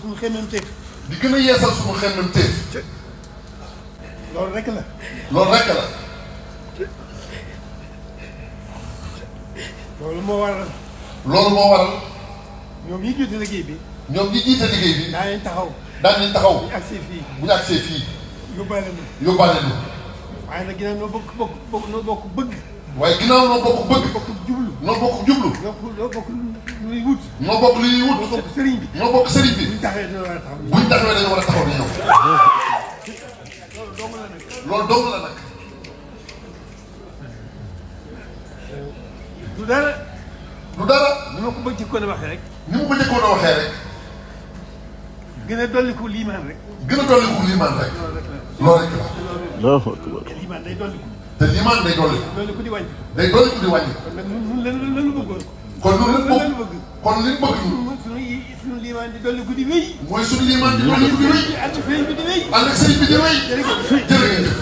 suñu xemmemteef. di gën a yeesal suñu xemmemteef. loolu rek la. loolu rek la. loolu moo waral. loolu moo waral. ñoom ñi jiite liggéey bi. ñoom ñi jiite liggéey bi. daa leen taxaw. daan nañ taxaw. bu ñu agsee fii. bu ñu agsee fii. yóbbaale nu. yóbbaale nu. waaye nag ginnaaw noo bokk bëgg. waaye ginnaaw noo bokk bëgg. bokk jublu. noo bokk jublu. noo bokk lu ñuy wut. noo bokk li ñuy wut. noo bokk sëriñ bi. noo bokk sëriñ bi. buñ taxawee dañoo war a taxaw. buñ taxawee dañoo war a taxaw di ñëw. loolu dong la nag. loolu dong la nag. du dara. du dara. ni ma ko bëgg ci kon waxee rek. ni mu ko njëkkoon a waxee rek. gën a dolliku liimaan rek. gën a dolliku liimaan rek. loolu rek la. te liimaan day dolliku. te liimaan day dolliku. dolliku di wàññi. day dolliku di wàññi. kon nag ñun lan la bëggoon. kon ñun lan lan la bëgg. kon li mu bëgg. suñu liimaan di dolliku di wéy. mooy suñu liimaan di dolliku di wéy. ànd ak sëriñ bi di wéy. ànd ak sëriñ bi di wéy. jërëjëf. jërëjëf.